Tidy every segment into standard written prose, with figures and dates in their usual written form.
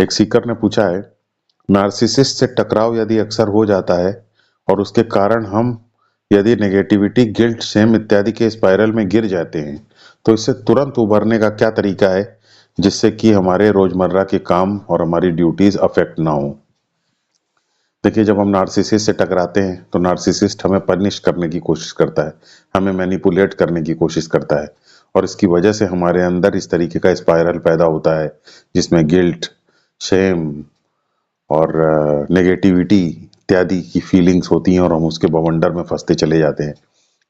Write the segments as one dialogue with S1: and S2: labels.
S1: एक सीकर ने पूछा है, नार्सिसिस्ट से टकराव यदि अक्सर हो जाता है और उसके कारण हम यदि नेगेटिविटी, गिल्ट, शेम इत्यादि के स्पाइरल में गिर जाते हैं, तो इससे तुरंत उभरने का क्या तरीका है जिससे कि हमारे रोजमर्रा के काम और हमारी ड्यूटीज अफेक्ट ना हो। देखिए, जब हम नार्सिसिस्ट से टकराते हैं तो नार्सिसिस्ट हमें पनिश करने की कोशिश करता है, हमें मैनिपुलेट करने की कोशिश करता है, और इसकी वजह से हमारे अंदर इस तरीके का स्पाइरल पैदा होता है जिसमें गिल्ट, शेम और नेगेटिविटी इत्यादि की फीलिंग्स होती हैं और हम उसके बवंडर में फंसते चले जाते हैं,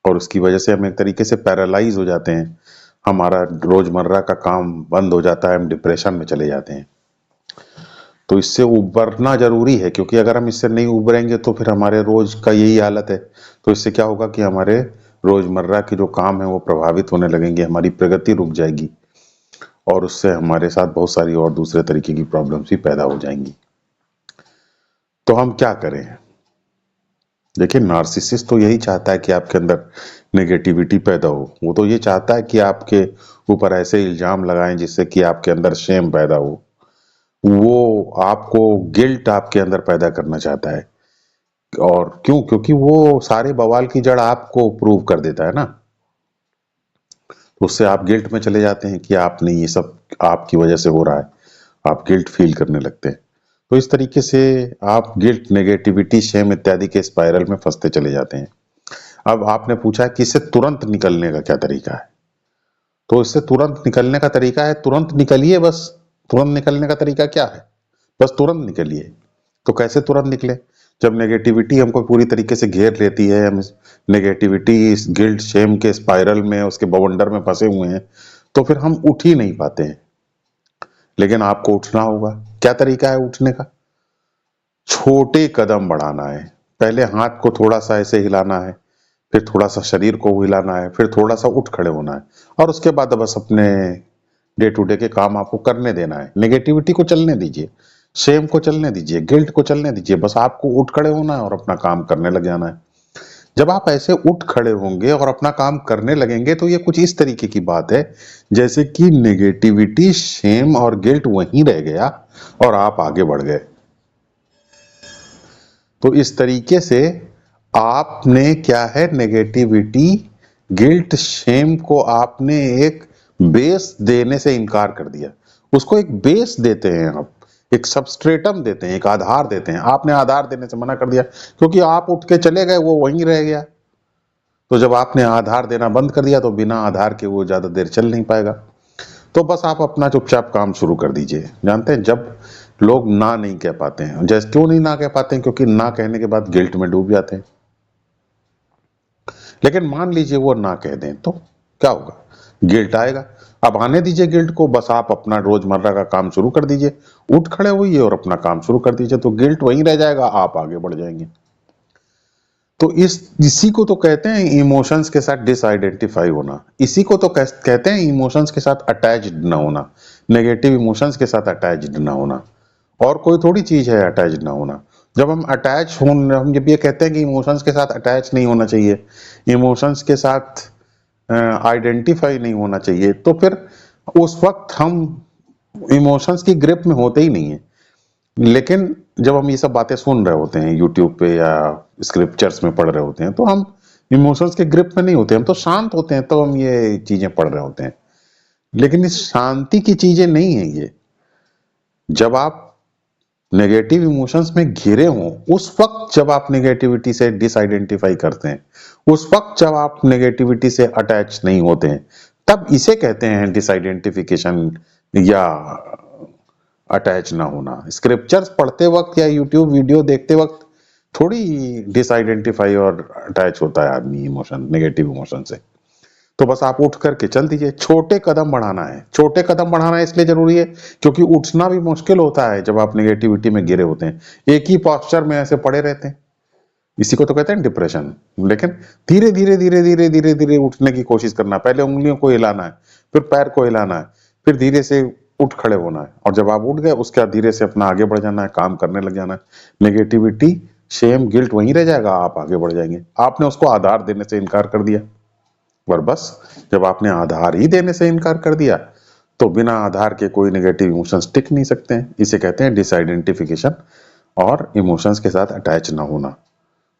S1: और उसकी वजह से हम एक तरीके से पैरालाइज हो जाते हैं। हमारा रोजमर्रा का काम बंद हो जाता है, हम डिप्रेशन में चले जाते हैं। तो इससे उबरना जरूरी है, क्योंकि अगर हम इससे नहीं उबरेंगे तो फिर हमारे रोज का यही हालत है। तो इससे क्या होगा कि हमारे रोजमर्रा के जो काम है वो प्रभावित होने लगेंगे, हमारी प्रगति रुक जाएगी, और उससे हमारे साथ बहुत सारी और दूसरे तरीके की प्रॉब्लम्स भी पैदा हो जाएंगी। तो हम क्या करें? देखिए, नार्सिसिस्ट तो यही चाहता है कि आपके अंदर नेगेटिविटी पैदा हो। वो तो ये चाहता है कि आपके ऊपर ऐसे इल्जाम लगाएं जिससे कि आपके अंदर शेम पैदा हो। वो आपको गिल्ट आपके अंदर पैदा करना चाहता है। और क्यों? क्योंकि वो सारे बवाल की जड़ आपको प्रूव कर देता है ना। उससे आप गिल्ट में चले जाते हैं कि आपने ये सब आपकी वजह से हो रहा है, आप गिल्ट फील करने लगते हैं। तो इस तरीके से आप गिल्ट, नेगेटिविटी, शेम इत्यादि के स्पाइरल में फंसते चले जाते हैं। अब आपने पूछा है कि इससे तुरंत निकलने का क्या तरीका है। तो इससे तुरंत निकलने का तरीका है, तुरंत निकलिए बस। तुरंत निकलने का तरीका क्या है? बस तुरंत निकलिए। तो कैसे तुरंत निकले? जब नेगेटिविटी हमको पूरी तरीके से घेर लेती है, हम नेगेटिविटी, इस गिल्ट, शेम के स्पाइरल में, उसके बवंडर में फंसे हुए हैं, तो फिर हम उठ ही नहीं पाते हैं। लेकिन आपको उठना होगा। क्या तरीका है उठने का? छोटे कदम बढ़ाना है। पहले हाथ को थोड़ा सा ऐसे हिलाना है, फिर थोड़ा सा शरीर को हिलाना है, फिर थोड़ा सा उठ खड़े होना है, और उसके बाद बस अपने डे टू डे के काम आपको करने देना है। नेगेटिविटी को चलने दीजिए, शेम को चलने दीजिए, गिल्ट को चलने दीजिए, बस आपको उठ खड़े होना है और अपना काम करने लग जाना है। जब आप ऐसे उठ खड़े होंगे और अपना काम करने लगेंगे तो ये कुछ इस तरीके की बात है जैसे कि नेगेटिविटी, शेम और गिल्ट वहीं रह गया और आप आगे बढ़ गए। तो इस तरीके से आपने क्या है, नेगेटिविटी, गिल्ट, शेम को आपने एक बेस देने से इनकार कर दिया। उसको एक बेस देते हैं आप, एक सबस्ट्रेटम देते हैं, एक आधार देते हैं। आपने आधार देने से मना कर दिया क्योंकि आप उठ के चले गए, वो वहीं रह गया। तो जब आपने आधार देना बंद कर दिया तो बिना आधार के वो ज्यादा देर चल नहीं पाएगा। तो बस आप अपना चुपचाप काम शुरू कर दीजिए। जानते हैं, जब लोग ना नहीं कह पाते हैं, जैसे क्यों नहीं ना कह पाते हैं? क्योंकि ना कहने के बाद गिल्ट में डूब जाते हैं। लेकिन मान लीजिए वो ना कह दें तो क्या होगा? गिल्ट आएगा। अब आने दीजिए गिल्ट को, बस आप अपना रोजमर्रा का काम शुरू कर दीजिए, उठ खड़े होइए और अपना काम शुरू कर दीजिए। तो गिल्ट वहीं रह जाएगा, आप आगे बढ़ जाएंगे। तो इसी को तो कहते हैं इमोशंस के साथ डिसआइडेंटिफाई होना। इसी को तो कहते हैं इमोशंस के साथ अटैच्ड ना होना, नेगेटिव इमोशंस के साथ अटैच्ड ना होना। और कोई थोड़ी चीज है अटैच ना होना। जब हम अटैच हो, हम जब ये कहते हैं कि इमोशंस के साथ अटैच नहीं होना चाहिए, इमोशंस के साथ आइडेंटिफाई नहीं होना चाहिए, तो फिर उस वक्त हम इमोशंस की ग्रिप में होते ही नहीं है। लेकिन जब हम ये सब बातें सुन रहे होते हैं यूट्यूब पे या स्क्रिप्चर्स में पढ़ रहे होते हैं, तो हम इमोशंस के ग्रिप में नहीं होते, हम तो शांत होते हैं, तो हम ये चीजें पढ़ रहे होते हैं। लेकिन इस शांति की चीजें नहीं है ये। जब आप नेगेटिव इमोशंस में घिरे हों, उस वक्त जब आप नेगेटिविटी से डिसआइडेंटिफाई करते हैं, उस वक्त जब आप नेगेटिविटी से अटैच नहीं होते हैं, तब इसे कहते हैं डिसआइडेंटिफिकेशन या अटैच ना होना। स्क्रिप्चर्स पढ़ते वक्त या यूट्यूब वीडियो देखते वक्त थोड़ी डिसआइडेंटिफाई और अटैच होता है आदमी इमोशन, नेगेटिव इमोशन से। तो बस आप उठ करके चल दीजिए। छोटे कदम बढ़ाना है। छोटे कदम बढ़ाना इसलिए जरूरी है क्योंकि उठना भी मुश्किल होता है जब आप नेगेटिविटी में गिरे होते हैं, एक ही पोस्चर में ऐसे पड़े रहते हैं। इसी को तो कहते हैं डिप्रेशन। लेकिन धीरे धीरे धीरे धीरे धीरे धीरे उठने की कोशिश करना। पहले उंगलियों को हिलाना है, फिर पैर को हिलाना है, फिर धीरे से उठ खड़े होना है, और जब आप उठ गए उसके बाद धीरे से अपना आगे बढ़ जाना है, काम करने लग जाना है। नेगेटिविटी, शेम, गिल्ट वहीं रह जाएगा, आप आगे बढ़ जाएंगे। आपने उसको आधार देने से इनकार कर दिया। और बस जब आपने आधार ही देने से इनकार कर दिया तो बिना आधार के कोई नेगेटिव इमोशंस टिक नहीं सकते हैं, इसे कहते हैं डिसआइडेंटिफिकेशन और इमोशंस के साथ अटैच ना होना।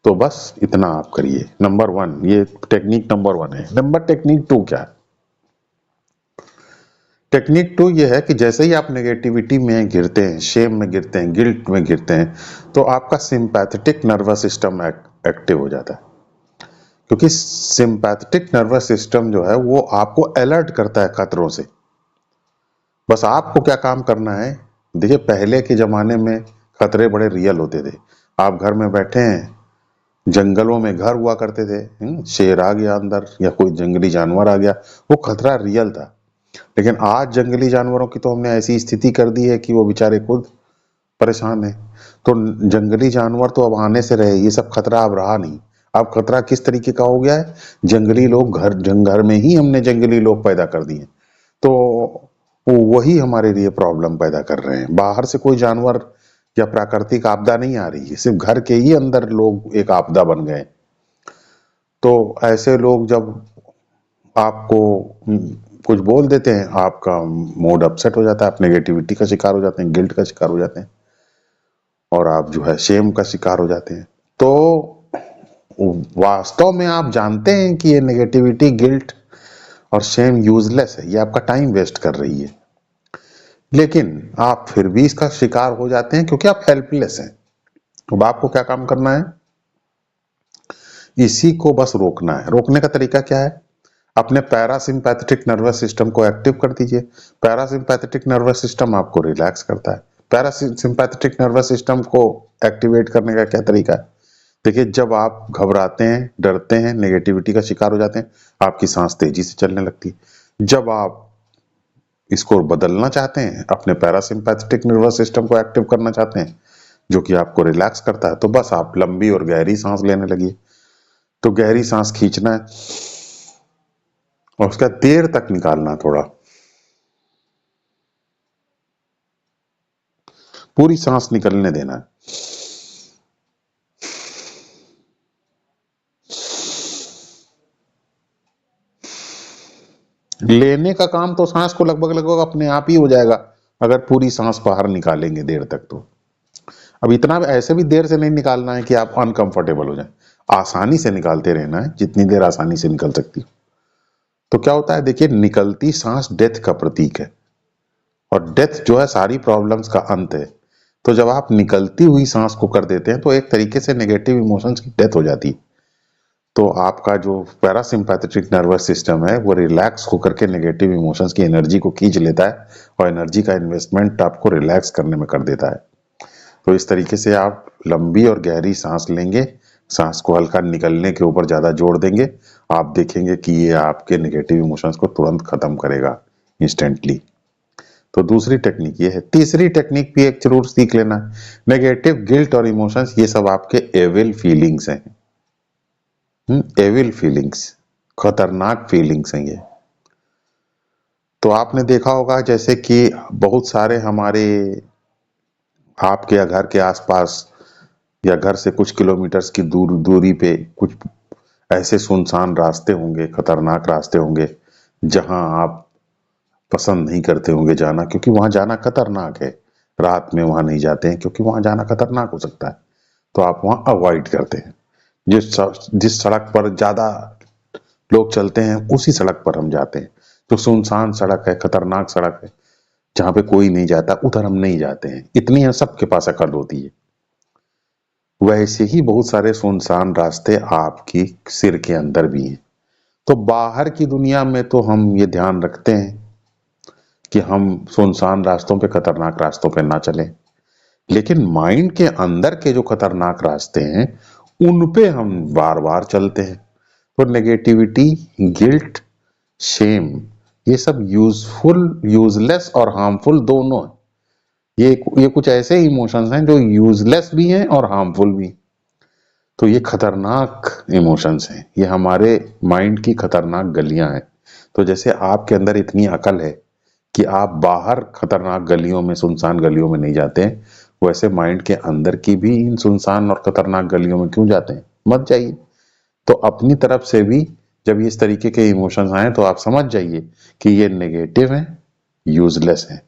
S1: तो बस इतना आप करिए। नंबर 1 ये टेक्निक नंबर 1 है। नंबर टेक्निक 2 क्या है? टेक्निक 2 ये है कि जैसे ही आप नेगेटिविटी में गिरते हैं, शेम में गिरते हैं, गिल्ट में गिरते हैं, तो आपका सिंपैथेटिक नर्वस सिस्टम एक्टिव हो जाता है। क्योंकि सिंपैथेटिक नर्वस सिस्टम जो है वो आपको अलर्ट करता है खतरों से। बस आपको क्या काम करना है, देखिए पहले के जमाने में खतरे बड़े रियल होते थे। आप घर में बैठे हैं, जंगलों में घर हुआ करते थे, शेर आ गया अंदर या कोई जंगली जानवर आ गया, वो खतरा रियल था। लेकिन आज जंगली जानवरों की तो हमने ऐसी स्थिति कर दी है कि वो बेचारे खुद परेशान है। तो जंगली जानवर तो अब आने से रहे, ये सब खतरा अब रहा नहीं। अब खतरा किस तरीके का हो गया है? जंगली लोग, घर में ही हमने जंगली लोग पैदा कर दिए, तो वो वही हमारे लिए प्रॉब्लम पैदा कर रहे हैं। बाहर से कोई जानवर या प्राकृतिक आपदा नहीं आ रही है, सिर्फ घर के ही अंदर लोग एक आपदा बन गए। तो ऐसे लोग जब आपको कुछ बोल देते हैं, आपका मूड अपसेट हो जाता है, आप नेगेटिविटी का शिकार हो जाते हैं, गिल्ट का शिकार हो जाते हैं, और आप जो है शेम का शिकार हो जाते हैं। तो वास्तव में आप जानते हैं कि ये नेगेटिविटी, गिल्ट और शेम यूजलेस है, ये आपका टाइम वेस्ट कर रही है, लेकिन आप फिर भी इसका शिकार हो जाते हैं क्योंकि आप हेल्पलेस हैं। अब आपको क्या काम करना है? इसी को बस रोकना है। रोकने का तरीका क्या है? अपने पैरासिम्पैथेटिक नर्वस सिस्टम को एक्टिव कर दीजिए। पैरासिम्पैथेटिक नर्वस सिस्टम आपको रिलैक्स करता है। पैरासिम्पैथेटिक नर्वस सिस्टम को एक्टिवेट करने का क्या तरीका है? देखिए, जब आप घबराते हैं, डरते हैं, नेगेटिविटी का शिकार हो जाते हैं, आपकी सांस तेजी से चलने लगती है। जब आप इसको बदलना चाहते हैं, अपने पैरासिम्पैथेटिक नर्वस सिस्टम को एक्टिव करना चाहते हैं, जो कि आपको रिलैक्स करता है, तो बस आप लंबी और गहरी सांस लेने लगिए। तो गहरी सांस खींचना है और उसका देर तक निकालना, थोड़ा पूरी सांस निकलने देना है। लेने का काम तो सांस को लगभग लगभग अपने आप ही हो जाएगा, अगर पूरी सांस बाहर निकालेंगे देर तक। तो अब इतना ऐसे भी देर से नहीं निकालना है कि आप अनकंफर्टेबल हो जाए, आसानी से निकालते रहना है, जितनी देर आसानी से निकल सकती हो। तो क्या होता है, देखिए, निकलती सांस डेथ का प्रतीक है, और डेथ जो है सारी प्रॉब्लम्स का अंत है। तो जब आप निकलती हुई सांस को कर देते हैं, तो एक तरीके से नेगेटिव इमोशंस की डेथ हो जाती है। तो आपका जो पैरासिम्पैथेटिक नर्वस सिस्टम है वो रिलैक्स होकर के नेगेटिव इमोशंस की एनर्जी को खींच लेता है, और एनर्जी का इन्वेस्टमेंट आपको रिलैक्स करने में कर देता है। तो इस तरीके से आप लंबी और गहरी सांस लेंगे, सांस को हल्का निकलने के ऊपर ज्यादा जोर देंगे, आप देखेंगे कि ये आपके नेगेटिव इमोशंस को तुरंत खत्म करेगा, इंस्टेंटली। तो दूसरी टेक्निक ये है। तीसरी टेक्निक भी एक जरूर सीख लेना है। नेगेटिव, गिल्ट और इमोशंस ये सब आपके एविल फीलिंग्स हैं। एविल फीलिंग्स, खतरनाक फीलिंग्स हैं ये। तो आपने देखा होगा जैसे कि बहुत सारे हमारे, आपके या घर के आसपास या घर से कुछ किलोमीटर्स की दूरी पे कुछ ऐसे सुनसान रास्ते होंगे, खतरनाक रास्ते होंगे, जहां आप पसंद नहीं करते होंगे जाना, क्योंकि वहां जाना खतरनाक है। रात में वहां नहीं जाते हैं क्योंकि वहां जाना खतरनाक हो सकता है, तो आप वहां अवॉइड करते हैं। जिस सड़क पर ज्यादा लोग चलते हैं उसी सड़क पर हम जाते हैं। जो सुनसान सड़क है, खतरनाक सड़क है, जहां पे कोई नहीं जाता, उधर हम नहीं जाते हैं। इतनी है, सबके पास अकल होती है। वैसे ही बहुत सारे सुनसान रास्ते आपकी सिर के अंदर भी हैं। तो बाहर की दुनिया में तो हम ये ध्यान रखते हैं कि हम सुनसान रास्तों पे, खतरनाक रास्तों पे ना चलें, लेकिन माइंड के अंदर के जो खतरनाक रास्ते हैं उन पे हम बार बार चलते हैं। तो नेगेटिविटी, गिल्ट, शेम, ये सब यूजफुल, यूजलेस और हार्मफुल दोनों है। ये कुछ ऐसे इमोशंस हैं जो यूजलेस भी हैं और हार्मफुल भी। तो ये खतरनाक इमोशंस हैं, ये हमारे माइंड की खतरनाक गलियां हैं। तो जैसे आपके अंदर इतनी अकल है कि आप बाहर खतरनाक गलियों में, सुनसान गलियों में नहीं जाते हैं, वैसे माइंड के अंदर की भी इन सुनसान और खतरनाक गलियों में क्यों जाते हैं? मत जाइए। तो अपनी तरफ से भी जब इस तरीके के इमोशंस आए तो आप समझ जाइए कि ये नेगेटिव हैं, यूजलेस हैं,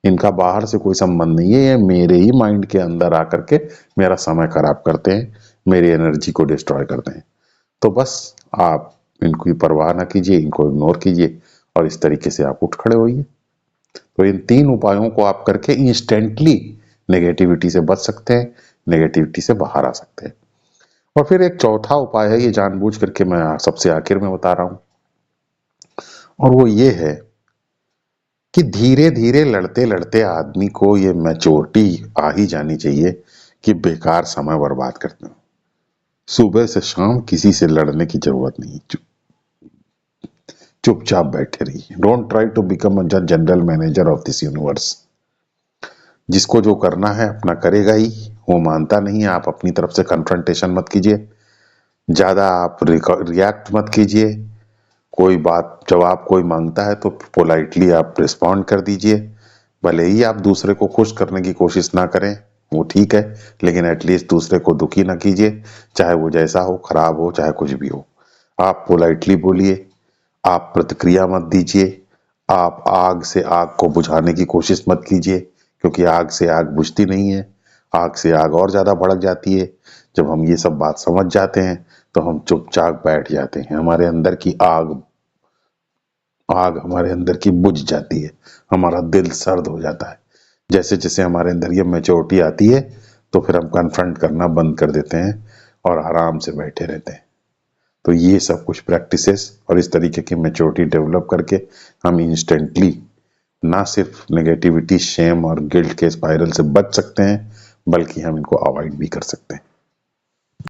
S1: इनका बाहर से कोई संबंध नहीं है, ये मेरे ही माइंड के अंदर आकर के मेरा समय खराब करते हैं, मेरी एनर्जी को डिस्ट्रॉय करते हैं। तो बस आप इनकी परवाह ना कीजिए, इनको इग्नोर कीजिए और इस तरीके से आप उठ खड़े होइए। तो इन 3 उपायों को आप करके इंस्टेंटली नेगेटिविटी से बच सकते हैं, नेगेटिविटी से बाहर आ सकते हैं। और फिर एक चौथा उपाय है, ये जानबूझ करके मैं सबसे आखिर में बता रहा हूं, और वो ये है कि धीरे धीरे लड़ते लड़ते आदमी को ये मैच्योरिटी आ ही जानी चाहिए कि बेकार समय बर्बाद करते हैं। सुबह से शाम किसी से लड़ने की जरूरत नहीं, चुपचाप बैठे रहिए। Don't try to become a general manager of this universe. जिसको जो करना है अपना करेगा ही, वो मानता नहीं है, आप अपनी तरफ से कन्फ्रंटेशन मत कीजिए, ज्यादा आप रिएक्ट मत कीजिए। कोई बात जवाब कोई मांगता है तो पोलाइटली आप रिस्पॉन्ड कर दीजिए। भले ही आप दूसरे को खुश करने की कोशिश ना करें, वो ठीक है, लेकिन एटलीस्ट दूसरे को दुखी ना कीजिए, चाहे वो जैसा हो, खराब हो, चाहे कुछ भी हो। आप पोलाइटली बोलिए, आप प्रतिक्रिया मत दीजिए, आप आग से आग को बुझाने की कोशिश मत कीजिए, क्योंकि आग से आग बुझती नहीं है, आग से आग और ज्यादा भड़क जाती है। जब हम ये सब बात समझ जाते हैं तो हम चुपचाप बैठ जाते हैं, हमारे अंदर की आग आग हमारे अंदर की बुझ जाती है, हमारा दिल सर्द हो जाता है। जैसे जैसे हमारे अंदर ये मैच्योरिटी आती है तो फिर हम कन्फ्रंट करना बंद कर देते हैं और आराम से बैठे रहते हैं। तो ये सब कुछ प्रैक्टिसेस और इस तरीके की मैच्योरिटी डेवलप करके हम इंस्टेंटली ना सिर्फ नेगेटिविटी, शेम और गिल्ट के स्पाइरल से बच सकते हैं, बल्कि हम इनको अवॉइड भी कर सकते हैं।